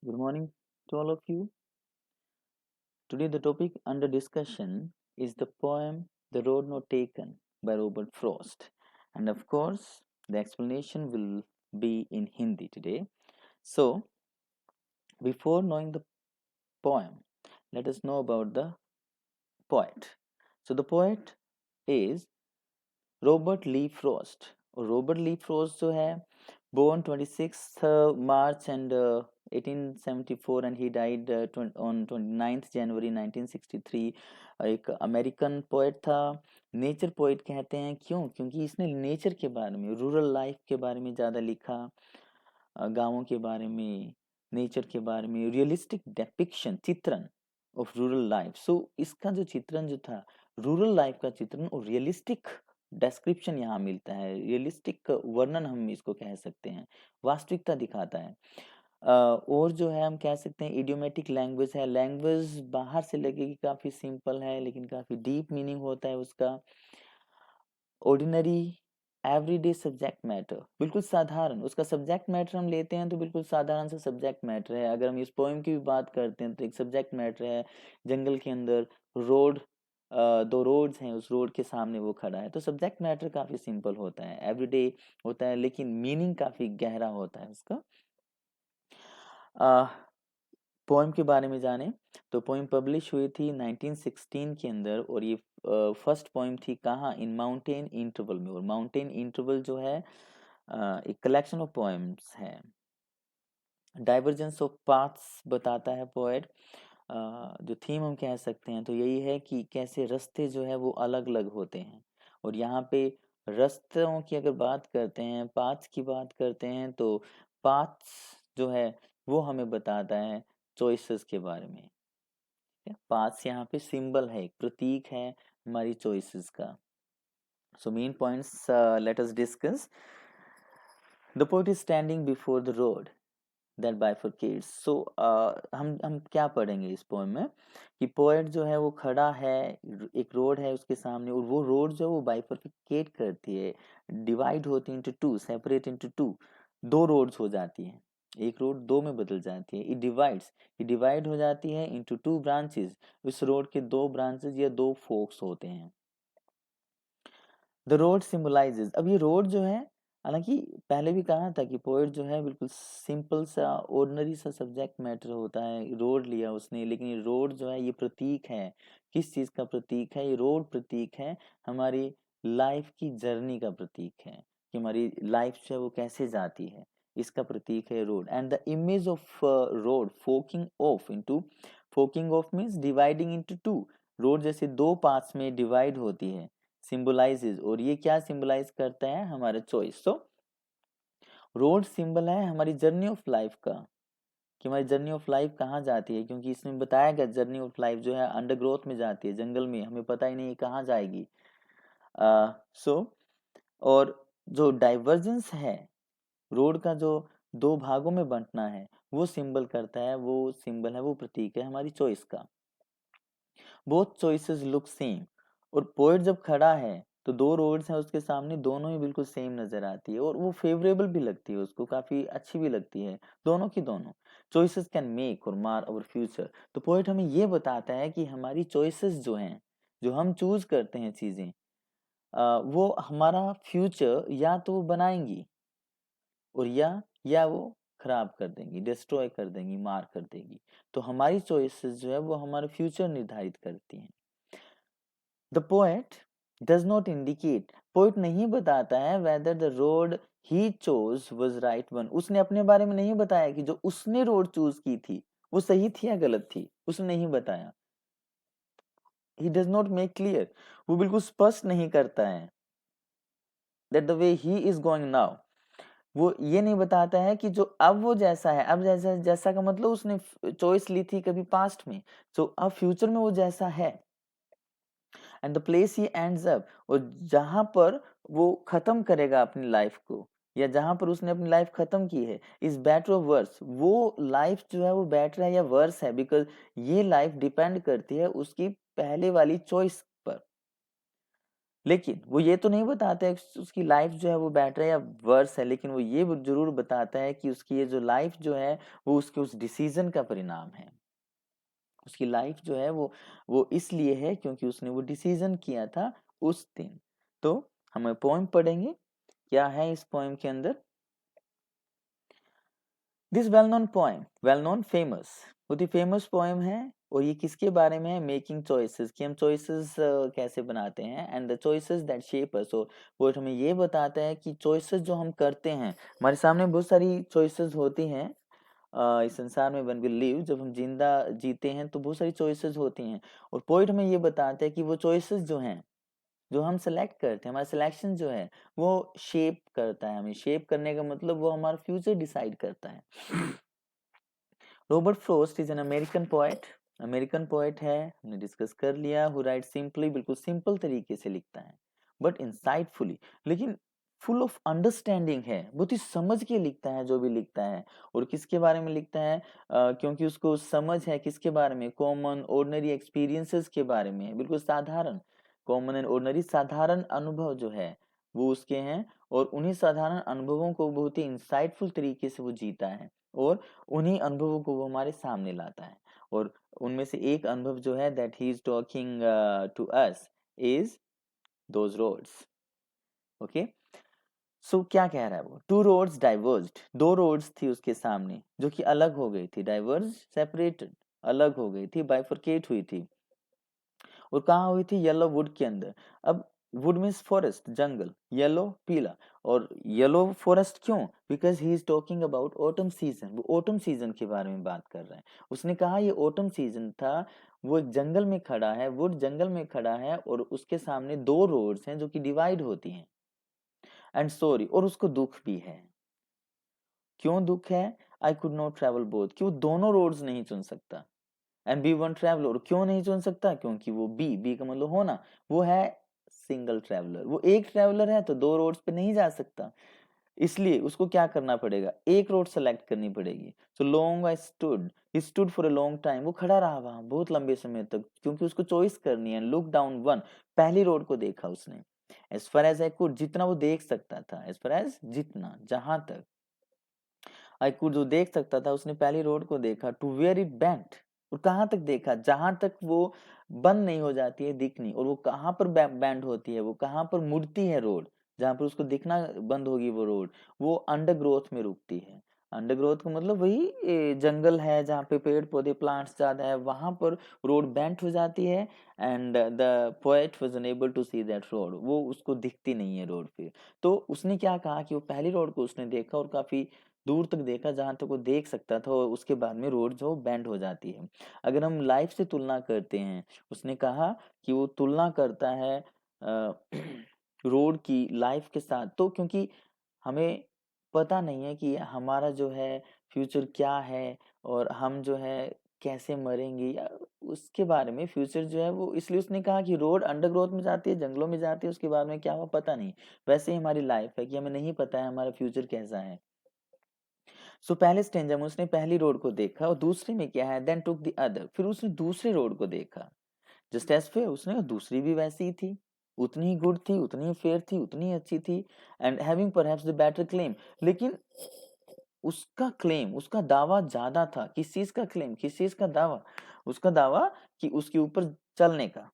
Good morning to all of you. Today, the topic under discussion is the poem The Road Not Taken by Robert Frost. And of course, the explanation will be in Hindi today. So, before knowing the poem, let us know about the poet. So, the poet is Robert Lee Frost और Robert Lee Frost जो है born 26th March and 1874 and he died on 29th January 1963 एक American poet था nature poet कहते हैं क्योंकि इसने nature के बारे में रूरल लाइफ के बारे में ज़्यादा लिखा गांवों के बारे में नेचर के बारे में रियलिस्टिक डेपिक्शन चित्रण ऑफ रूरल लाइफ सो इसका जो चित्रण जो था रूरल लाइफ का चित्रण और रियलिस्टिक डेस्क्रिप्शन यहाँ मिलता है रियलिस्टिक वर्णन हम इसको कह सकते हैं वास्तविकता दिखाता है और जो है हम कह सकते हैं इडियोमेटिक लैंग्वेज है लैंग्वेज बाहर से लगेगी काफी सिंपल है लेकिन काफी डीप मीनिंग होता है उसका ऑर्डिनरी एवरीडे सब्जेक्ट मैटर बिल्कुल साधारण उसका सब्जेक्ट मैटर हम लेते हैं तो बिल्कुल साधारण सा सब्जेक्ट मैटर है अगर हम इस पोएम की भी बात करते हैं तो एक सब्जेक्ट मैटर है जंगल के अंदर रोड दो रोड्स हैं उस रोड के सामने वो खड़ा है तो सब्जेक्ट मैटर काफी सिंपल होता है एवरीडे होता है लेकिन मीनिंग काफी गहरा होता है उसका पोएम के बारे में जाने तो पोएम पब्लिश हुई थी 1916 के अंदर और ये फर्स्ट पोएम थी कहाँ इन माउंटेन इंटरवल में और माउंटेन इंटरवल जो है एक कलेक्शन ऑफ पोएम्स है डाइवर्जेंस ऑफ पाथ्स बताता है पोएट जो थीम हम कह सकते हैं तो यही है कि कैसे रास्ते जो है वो अलग अलग होते हैं और यहाँ पे रास्तों की अगर बात करते हैं पाथ्स की बात करते हैं तो पाथ्स जो है वो हमें बताता है चॉइसेस के बारे में पाथ्स यहाँ पे सिंबल है एक प्रतीक है हमारी चॉइसेस का so main points let us discuss the poet is standing before the road that bifurcates so हम क्या पढ़ेंगे इस पोएम में कि पोएट जो है वो खड़ा है एक रोड है उसके सामने और वो रोड जो है वो बाइफरकेट करती है डिवाइड होती है into two separate into two दो रोड्स हो जाती हैं एक रोड दो में बदल जाती है ये डिवाइड हो जाती है इनटू टू ब्रांचेस उस रोड के दो ब्रांचेस या दो फोक्स होते हैं द रोड सिंबलाइजेज अब ये रोड जो है हालांकि पहले भी कहा था कि पोएट जो है बिल्कुल सिंपल सा ऑर्डिनरी सा सब्जेक्ट मैटर होता है रोड लिया उसने लेकिन ये रोड जो है ये प्रतीक है किस चीज का प्रतीक है ये रोड प्रतीक है हमारी लाइफ की जर्नी का प्रतीक है कि हमारी लाइफ जो है वो कैसे जाती है इसका प्रतीक है road and the image of road फोकिंग of means dividing into two road जैसे दो पार्ट्स में डिवाइड होती है सिंबलाइजेज और ये क्या सिंबलाइज करता है हमारा चॉइस तो रोड सिंबल है हमारी जर्नी ऑफ लाइफ का कि हमारी जर्नी ऑफ लाइफ कहाँ जाती है क्योंकि इसमें बताया गया जर्नी ऑफ लाइफ जो है अंडर ग्रोथ में जाती है जंगल में हमें पता ही नहीं कहाँ जाएगी सो और जो डाइवर्जेंस है रोड का जो दो भागों में बंटना है वो सिंबल करता है वो सिंबल है वो प्रतीक है हमारी चॉइस का बोथ चॉइसेस लुक सेम और पोएट जब खड़ा है तो दो रोड्स हैं उसके सामने दोनों ही बिल्कुल सेम नजर आती है और वो फेवरेबल भी लगती है उसको काफी अच्छी भी लगती है दोनों की दोनों चॉइसेस कैन मेक और मार अवर फ्यूचर तो पोएट हमें ये बताता है कि हमारी चॉइसेस जो हैं जो हम चूज करते हैं चीजें वो हमारा फ्यूचर या तो वो बनाएंगी और या वो खराब कर देंगी डिस्ट्रॉय कर देंगी मार कर देगी तो हमारी चॉइसेस जो है वो हमारा फ्यूचर निर्धारित करती हैं the poet does not indicate poet नहीं बताता है whether the road he chose was right one उसने अपने बारे में नहीं बताया कि जो उसने रोड चूज की थी वो सही थी या गलत थी उसने नहीं बताया he does not make clear वो बिल्कुल स्पष्ट नहीं करता है that the way he is going now वो ये नहीं बताता है कि जो अब वो जैसा है अब जैसा जैसा का मतलब उसने चॉइस ली थी कभी पास्ट में तो अब फ्यूचर में वो जैसा है and the place he ends up और जहां पर वो खत्म करेगा अपनी लाइफ को या जहां पर उसने अपनी लाइफ खत्म की है इज बेटर और वर्स वो लाइफ जो है वो बेटर है या वर्स है बिकॉज ये लाइफ डिपेंड करती है उसकी पहले वाली चॉइस पर लेकिन वो ये तो नहीं बताता है कि उसकी लाइफ जो है वो बेटर है या वर्स है, लेकिन वो ये जरूर बताता है कि उसकी ये जो लाइफ जो है वो उसके उस डिसीजन का परिणाम है। उसकी लाइफ जो है वो इसलिए है क्योंकि उसने वो डिसीजन किया था उस दिन। तो हम पोएम पढ़ेंगे, क्या है इस पोएम के अंदर। This well known poem, well known famous, बहुत ही फेमस पोएम है। और ये किसके बारे में है? मेकिंग चॉइसेस, कि हम चॉइसेस कैसे बनाते हैं, and the choices that shape us. और पोएट हमें ये बताता है कि चॉइसेस जो हम करते हैं, हमारे सामने बहुत सारी चॉइसेस होती हैं इस संसार में। व्हेन वी लिव, जब हम जिंदा जीते हैं तो बहुत सारी चॉइसेस होती हैं। और पोइट हमें ये बताता है कि वो चॉइसेस जो हैं, जो हम सेलेक्ट करते हैं, हमारा सिलेक्शन जो है वो शेप करता है हमें। शेप करने का मतलब वो हमारा फ्यूचर डिसाइड करता है। Robert Frost is an American poet, American poet है, हमने डिस्कस कर लिया। हु राइट सिंपली, बिल्कुल सिंपल तरीके से लिखता है, बट इंसाइटफुली, लेकिन फुल ऑफ अंडरस्टैंडिंग है, बहुत ही समझ के लिखता है जो भी लिखता है। और किसके बारे में लिखता है? क्योंकि उसको समझ है किसके बारे में? कॉमन ऑर्डिनरी एक्सपीरियंसेस के बारे में, बिल्कुल साधारण, कॉमन एंड ऑर्डिनरी, साधारण अनुभव जो है वो उसके हैं। और उन्हीं साधारण अनुभवों को बहुत ही इंसाइटफुल तरीके से वो जीता है, और उन्हीं अनुभवों को वो हमारे सामने लाता है। और उनमें से एक अनुभव जो है that he is talking to us is those roads. Okay, so क्या कह रहा है वो? टू रोड्स डाइवर्स्ड, दो रोड्स थी उसके सामने जो कि अलग हो गई थी। डाइवर्ज, सेपरेटेड, अलग हो गई थी, बाइफरकेट हुई थी। और कहाँ हुई थी? येलो वुड के अंदर। अब would means forest, jungle, yellow पीला। और येलो फॉरेस्ट क्यों? Because he is talking about autumn season, वो ऑटम सीजन के बारे में बात कर रहे हैं। उसने कहा ये ऑटम सीजन था, वो एक जंगल में खड़ा है, वुड जंगल में खड़ा है, और उसके सामने दो रोड्स हैं जो कि डिवाइड होती हैं। एंड सॉरी, और उसको दुख भी है। क्यों दुख है? I could not travel both, कि वो दोनों रोड्स नहीं चुन सकता। एंड बी वन ट्रेवलर, क्यों नहीं चुन सकता? क्योंकि वो बी का मतलब होना, वो है सिंगल ट्रेवलर, वो एक ट्रेवलर है तो दो रोड्स पे नहीं जा सकता। इसलिए उसको क्या करना पड़ेगा? एक रोड सेलेक्ट करनी पड़ेगी। So long I stood, he stood for a long time, वो खड़ा रहा वहां बहुत लंबे समय तक, क्योंकि उसको चॉइस करनी है। लुक डाउन वन, पहली रोड को देखा उसने। As far as I could, जितना वो देख सकता था, एज फार एज, जितना, जहां तक, आई कुड, जो देख सकता था, उसने पहली रोड को देखा। टू वेयर इट बेंट, और कहाँ तक देखा? जहां तक वो बंद नहीं हो जाती है दिखनी। और वो कहाँ पर बैंड होती है? वो कहाँ पर मुड़ती है रोड? जहां पर उसको दिखना बंद होगी वो रोड, वो अंडर ग्रोथ में रुकती है। अंडर ग्रोथ का मतलब वही जंगल है जहाँ पे पेड़ पौधे, प्लांट्स ज्यादा है, वहां पर रोड बेंट हो जाती है। And the poet was unable to see that road, वो उसको दिखती नहीं है रोड पे। तो उसने क्या कहा कि वो पहली रोड को उसने देखा, और काफी दूर तक देखा जहां तक वो देख सकता था, और उसके बाद में रोड जो बेंड हो जाती है। अगर हम लाइफ से तुलना करते हैं, उसने कहा कि वो तुलना करता है रोड की लाइफ के साथ। तो क्योंकि हमें पता नहीं है कि हमारा जो है फ्यूचर क्या है, और हम जो है कैसे मरेंगे, या उसके बारे में, फ्यूचर जो है वो, इसलिए उसने कहा कि रोड अंडरग्रोथ में जाती है, जंगलों में जाती है, उसके बाद में क्या हुआ पता नहीं। वैसे ही हमारी लाइफ है कि हमें नहीं पता है हमारा फ्यूचर कैसा है। सो पहले स्टेंजा में उसने पहली रोड को देखा, और दूसरे में क्या है? देन टुक द अदर, फिर उसने दूसरी रोड को देखा। जस्ट एज फेयर, उसने कहा दूसरी भी वैसी ही थी, उतनी ही गुड थी, उतनी ही फेयर थी, उतनी ही अच्छी थी। And having perhaps the better claim, लेकिन उसका क्लेम, उसका दावा ज्यादा था। किस चीज का क्लेम, किस चीज का दावा? उसका दावा कि उसके ऊपर चलने का।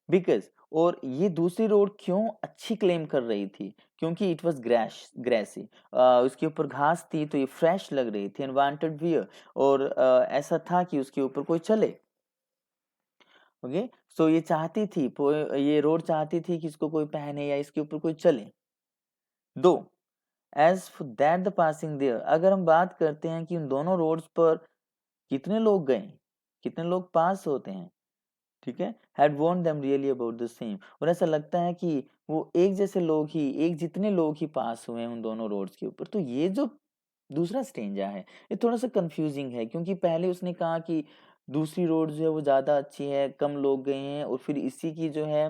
बिकॉज, और ये दूसरी रोड क्यों अच्छी क्लेम कर रही थी? क्योंकि इट वॉज ग्रेसी, उसके ऊपर घास थी तो ये फ्रेश लग रही थी। एंड वांटेड वियर, और ऐसा था कि उसके ऊपर कोई चले। ओके, सो ये चाहती थी, ये रोड चाहती थी कि इसको कोई पहने या इसके ऊपर कोई चले। Though, as for that the passing there, अगर हम बात करते हैं कि उन दोनों रोड्स पर कितने लोग गए, कितने लोग पास होते हैं, ठीक है, had want them really about the same, और ऐसा लगता है कि वो एक जैसे लोग ही, एक जितने लोग ही पास हुए हैं उन दोनों रोड्स के ऊपर। तो ये जो दूसरा स्टेंजा है, ये थोड़ा सा कंफ्यूजिंग है, क्योंकि पहले उसने कहा कि दूसरी रोड जो है वो ज़्यादा अच्छी है, कम लोग गए हैं, और फिर इसी की जो है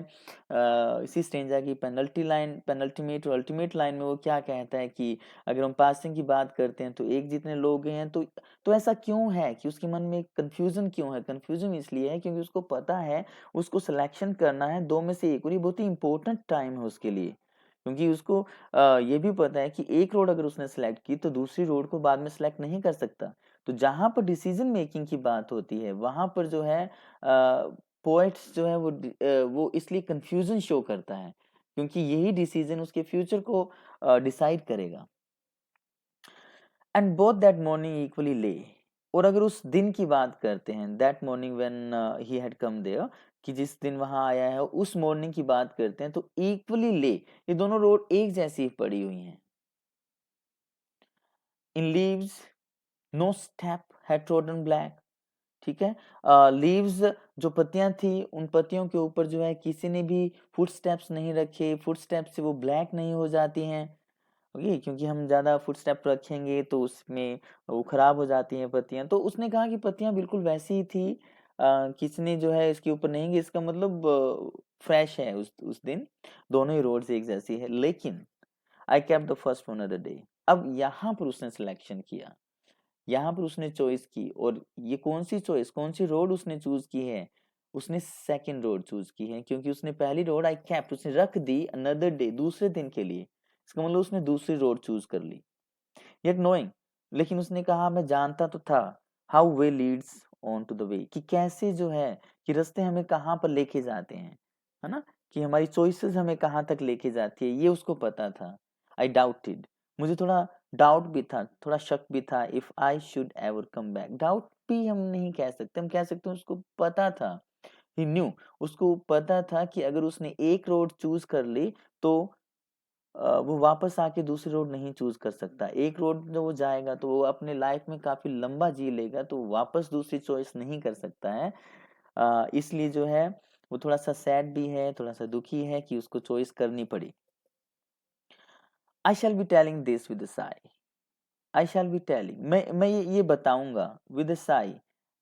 इसी स्टेंजा की पेनल्टीमेट और अल्टीमेट लाइन में वो क्या कहता है कि अगर हम पासिंग की बात करते हैं तो एक जितने लोग गए हैं, तो ऐसा क्यों है कि उसके मन में कंफ्यूजन क्यों है? कंफ्यूजन इसलिए है क्योंकि उसको पता है उसको सिलेक्शन करना है दो में से एक, और ये बहुत ही इंपॉर्टेंट टाइम है उसके लिए, क्योंकि उसको ये भी पता है कि एक रोड अगर उसने सेलेक्ट की तो दूसरी रोड को बाद में सेलेक्ट नहीं कर सकता। तो जहां पर डिसीजन मेकिंग की बात होती है वहां पर जो है पोएट्स जो है वो इसलिए कंफ्यूजन शो करता है, क्योंकि यही डिसीजन उसके फ्यूचर को डिसाइड करेगा। And both that morning equally lay, और अगर उस दिन की बात करते हैं, that morning when he had come there, कि जिस दिन वहां आया है उस मॉर्निंग की बात करते हैं, तो इक्वली ले, ये दोनों रोड एक जैसी पड़ी हुई हैं। In leaves no step had trodden black, ठीक है। लीव्स जो पत्तियां थी, उन पत्तियों के ऊपर जो है किसी ने भी फुटस्टेप्स नहीं रखे, फुटस्टेप्स से वो ब्लैक नहीं हो जाती हैं, ओके, क्योंकि हम ज्यादा फुटस्टेप रखेंगे तो उसमें वो खराब हो जाती हैं पत्तियां। तो उसने कहा कि पत्तियां बिल्कुल वैसी ही थी, किसी ने जो है इसके ऊपर नहीं, इसका मतलब फ्रेश है उस दिन, दोनों ही रोड्स एक जैसी है। लेकिन I kept the first one other day, अब यहाँ पर उसने सिलेक्शन किया, यहाँ पर उसने चॉइस की, और ये कौन सी चॉइस, कौन सी रोड उसने चूज की है? उसने सेकंड रोड चूज की है, क्योंकि उसने पहली रोड आई कैप्ट उसने रख दी अनदर डे, दूसरे दिन के लिए, इसका मतलब उसने दूसरी रोड चूज कर ली। येट नोइंग, लेकिन उसने कहा मैं जानता तो था, how way leads on to the way, कि कैसे जो है कि रास्ते हमें कहाँ पर लेके जाते हैं, है ना, कि हमारी चॉइसेस हमें कहाँ तक लेके जाती है, ये उसको पता था। आई डाउटेड, मुझे थोड़ा डाउट भी था, थोड़ा शक भी था, if I should ever come back, doubt भी हम नहीं कह सकते, हम कह सकते हैं उसको पता था, ही न्यू, उसको पता था कि अगर उसने एक रोड चूज कर ली तो वो वापस आके दूसरी रोड नहीं चूज कर सकता। एक रोड जो वो जाएगा तो वो अपने लाइफ में काफी लंबा जी लेगा, तो वापस दूसरी चॉइस नहीं कर सकता है। इसलिए जो है वो थोड़ा सा सैड भी है, थोड़ा सा दुखी है कि उसको चॉइस करनी पड़ी। I shall be telling this with sigh, I shall be telling, मैं ये बताऊंगा विद साई,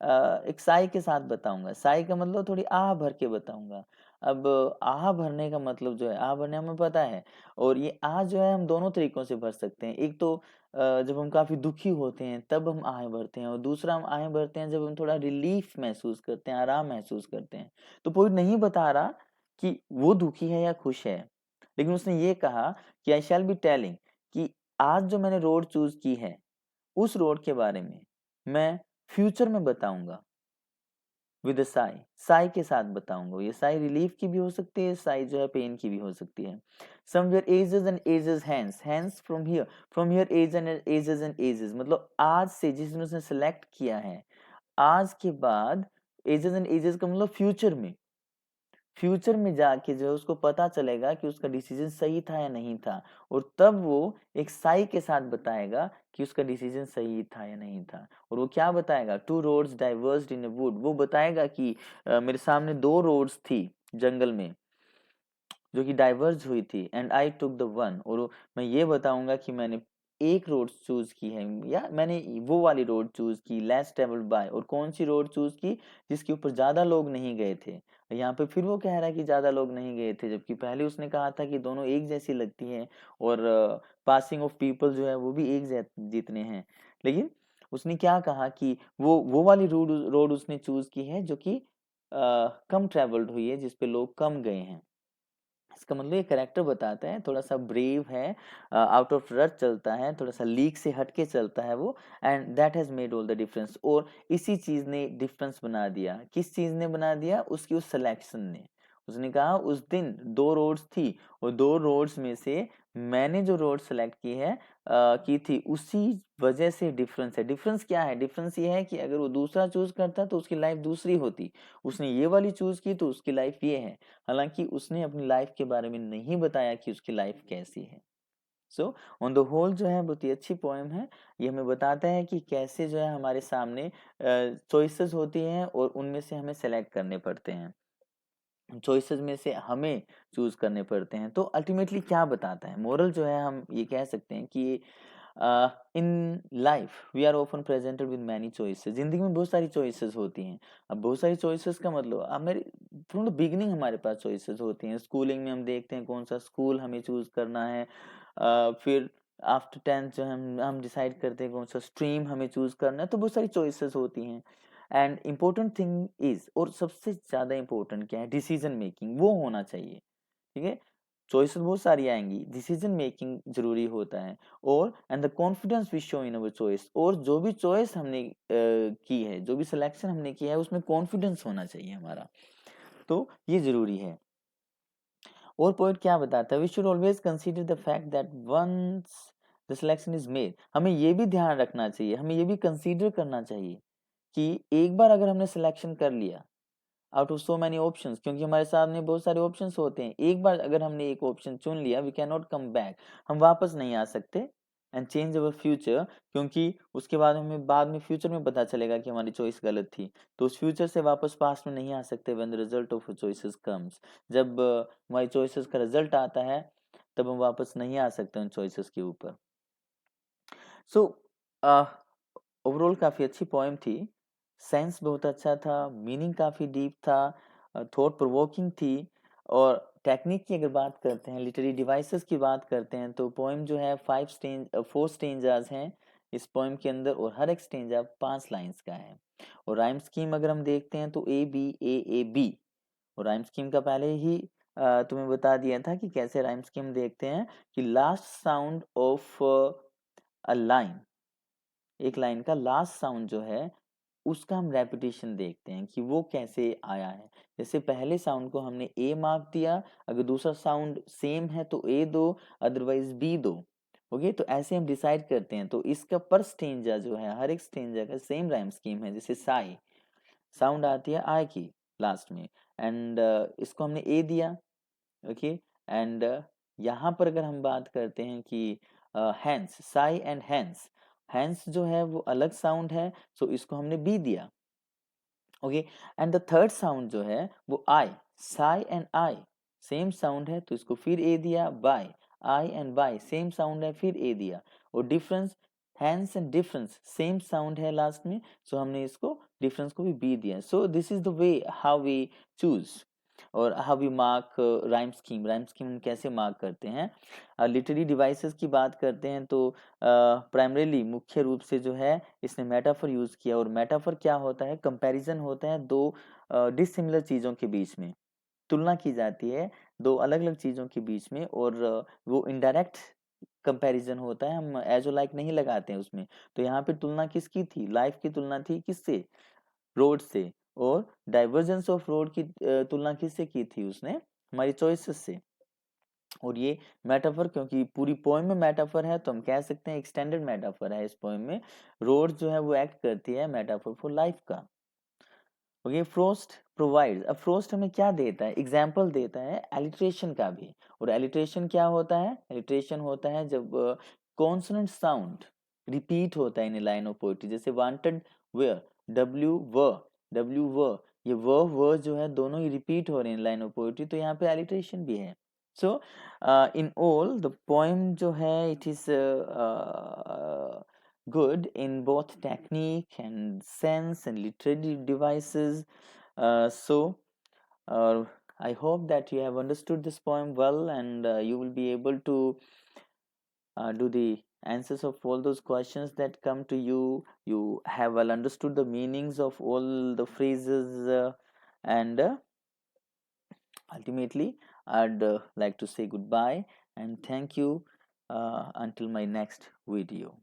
एक साई के साथ बताऊंगा। साई का मतलब थोड़ी आह भर के बताऊंगा। अब आह भरने का मतलब जो है, आह भरने हमें पता है, और ये आह जो है हम दोनों तरीकों से भर सकते हैं। एक तो जब हम काफी दुखी होते हैं तब हम आह भरते हैं, और दूसरा हम आह भरते हैं जब हम थोड़ा रिलीफ महसूस करते हैं, आराम महसूस करते हैं। तो कोई नहीं बता रहा कि वो दुखी है या खुश है, लेकिन उसने ये कहा कि आई शैल बी टेलिंग, कि आज जो मैंने रोड चूज की है उस रोड के बारे में मैं फ्यूचर में बताऊंगा विद साई, साई के साथ बताऊंगा। ये साई रिलीफ की भी हो सकती है, साई जो है पेन की भी हो सकती है। Somewhere ages and ages hence, hence from here ages and ages and ages, मतलब आज से, जिस दिन उसने सेलेक्ट किया है, आज के बाद, एजेस एंड एजेस का मतलब फ्यूचर में, फ्यूचर में जाके जो है उसको पता चलेगा कि उसका डिसीजन सही था या नहीं था, और तब वो एक साई के साथ बताएगा कि उसका डिसीजन सही था या नहीं था। और वो क्या बताएगा? Two roads diverged in a wood, वो बताएगा कि मेरे सामने दो रोड्स थी जंगल में जो कि डाइवर्ज हुई थी, and I took the one, और मैं ये बताऊंगा कि मैंने एक रोड चूज की है, या मैंने वो वाली रोड चूज की, लेस ट्रेवल्ड बाय, और कौन सी रोड चूज की? जिसके ऊपर ज्यादा लोग नहीं गए थे। यहाँ पे फिर वो कह रहा है कि ज्यादा लोग नहीं गए थे, जबकि पहले उसने कहा था कि दोनों एक जैसी लगती हैं, और पासिंग ऑफ पीपल जो है वो भी एक जितने हैं। लेकिन उसने क्या कहा कि वो वाली रोड उसने चूज की है जो कि कम ट्रेवल्ड हुई है, जिसपे लोग कम गए हैं। इसका मतलब ये करेक्टर बताता है, थोड़ा सा ब्रेव है, आउट ऑफ रट चलता है, थोड़ा सा लीक से हटके चलता है वो, and that has made all the difference. और इसी चीज ने डिफरेंस बना दिया। किस चीज ने बना दिया? उसकी उस सिलेक्शन ने। उसने कहा उस दिन दो रोड्स थी, और दो रोड्स में से मैंने जो रोड सेलेक्ट की है की थी, उसी वजह से डिफरेंस है। डिफरेंस क्या है? डिफरेंस ये है कि अगर वो दूसरा चूज करता तो उसकी लाइफ दूसरी होती, उसने ये वाली चूज की तो उसकी लाइफ ये है। हालांकि उसने अपनी लाइफ के बारे में नहीं बताया कि उसकी लाइफ कैसी है। सो ऑन द होल जो है बहुत ही अच्छी पोएम है। ये हमें बताता है कि कैसे जो है हमारे सामने चॉइसेस होती हैं, और उनमें से हमें सेलेक्ट करने पड़ते हैं, चॉइसेस में से हमें चूज करने पड़ते हैं। तो अल्टीमेटली क्या बताता है? मोरल जो है हम ये कह सकते हैं कि in life we are often presented with many choices. जिंदगी में बहुत सारी चॉइसेस होती हैं। अब बहुत सारी चॉइसेस का मतलब अब मेरे फ्रॉम द बिगिनिंग हमारे पास चॉइसेस होती हैं। स्कूलिंग में हम देखते हैं कौन सा स्कूल हमें चूज करना है, फिर आफ्टर 10th जो हम डिसाइड करते हैं कौन सा स्ट्रीम हमें चूज करना है। तो बहुत सारी चॉइसेस होती हैं। एंड इम्पोर्टेंट थिंग इज, और सबसे ज्यादा इम्पोर्टेंट क्या है, डिसीजन मेकिंग वो होना चाहिए। ठीक है, चॉइसेस बहुत सारी आएंगी, डिसीजन मेकिंग जरूरी होता है। और and the confidence we show in our choice, और जो भी चॉइस हमने की है, जो भी सिलेक्शन हमने किया है, उसमें कॉन्फिडेंस होना चाहिए हमारा। तो ये जरूरी है। और पॉइंट क्या बताता है, we should always consider the fact that once the selection is made, हमें ये भी ध्यान रखना चाहिए, हमें ये भी कंसीडर करना चाहिए कि एक बार अगर हमने सिलेक्शन कर लिया out of so many options, क्योंकि हमारे सामने बहुत सारे ऑप्शंस होते हैं, एक बार अगर हमने एक ऑप्शन चुन लिया, we can not come back, हम वापस नहीं आ सकते एंड चेंज अवर फ्यूचर, क्योंकि उसके बाद हमें बाद में फ्यूचर में पता चलेगा कि हमारी चॉइस गलत थी। तो उस फ्यूचर से वापस पास्ट में नहीं आ सकते when the result of choices comes. जब हमारी चॉइसेस का रिजल्ट आता है तब हम वापस नहीं आ सकते उन चॉइसेस के ऊपर। सो ओवरऑल काफी अच्छी पोएम थी, सेंस बहुत अच्छा था, मीनिंग काफी डीप था, थॉट प्रोवोकिंग थी। और टेक्निक की अगर बात करते हैं, लिटरेरी डिवाइसेस की बात करते हैं, तो पोएम जो है 4 स्टेंजास हैं इस पोएम के अंदर, और हर एक स्टेंजा 5 लाइंस का है। और राइम स्कीम अगर हम देखते हैं तो A B A A B. और राइम स्कीम का पहले ही तुम्हें बता दिया था कि कैसे राइम स्कीम देखते हैं, कि last sound of a line, एक लाइन का लास्ट साउंड जो है उसका हम रेपिटेशन देखते हैं कि वो कैसे आया है। जैसे पहले साउंड को हमने ए मार्क दिया, अगर दूसरा साउंड सेम है तो ए दो, अदरवाइज बी दो। ओके, तो ऐसे हम डिसाइड करते हैं। तो इसका पर स्टेंजा जो है, हर एक स्टेंजा का सेम राइम स्कीम है। जैसे साई साउंड आती है आई की लास्ट में, एंड इसको हमने ए दिया। ओके, एंड यहाँ पर अगर हम बात करते हैं कि हैंस, साई एंड हैंस, हैंस जो है वो अलग साउंड है, सो इसको हमने बी दिया। Okay, and the third sound जो है वो I, sigh and I same sound है, तो इसको फिर ए दिया। By, I and by same sound है, फिर ए दिया। और difference, hence and difference same sound है लास्ट में, सो हमने इसको डिफरेंस को भी बी दिया। So this is the way how we choose और how we mark rhyme scheme. Rhyme scheme कैसे मार्क करते हैं। लिटरेरी डिवाइसेस की बात करते हैं तो प्राइमरीली मुख्य रूप से जो है इसने मेटाफर यूज किया। और मेटाफर क्या होता है, कंपैरिजन होता है दो डिसिमिलर चीजों के बीच में, तुलना की जाती है दो अलग अलग चीजों के बीच में। और वो इनडायरेक्ट कंपैरिजन होता है, हम एजो लाइक नहीं लगाते हैं उसमें। तो यहाँ पे तुलना किसकी थी, लाइफ की तुलना थी, किससे, रोड से। और डाइवर्जेंस ऑफ रोड की तुलना किससे की थी उसने, हमारी चॉइसेस से। और ये मेटाफर, क्योंकि पूरी पोएम में मेटाफर है, तो हम कह सकते हैं एक्सटेंडेड मेटाफर है इस पोएम में। रोड जो है वो एक्ट करती है मेटाफर फॉर लाइफ का। ओके, फ्रोस्ट प्रोवाइड्स, अब फ्रोस्ट हमें क्या देता है, एग्जाम्पल देता है एलिट्रेशन का भी। और एलिट्रेशन क्या होता है, एलिट्रेशन होता है जब कॉन्सोनेंट साउंड रिपीट होता है इन लाइन ऑफ पोएट्री। जैसे वांटेड वेयर, डब्ल्यू व, ये व जो है दोनों ही रिपीट हो रहे हैं इन लाइन ऑफ पोएट्री, तो यहाँ पे एलिट्रेशन भी है। सो इन ऑल द पोएम जो है it is good in both technique and sense and literary devices. So I hope that you have understood this poem well, and you will be able to do the answers of all those questions that come to you. You have well understood the meanings of all the phrases, and ultimately I'd like to say goodbye and thank you until my next video.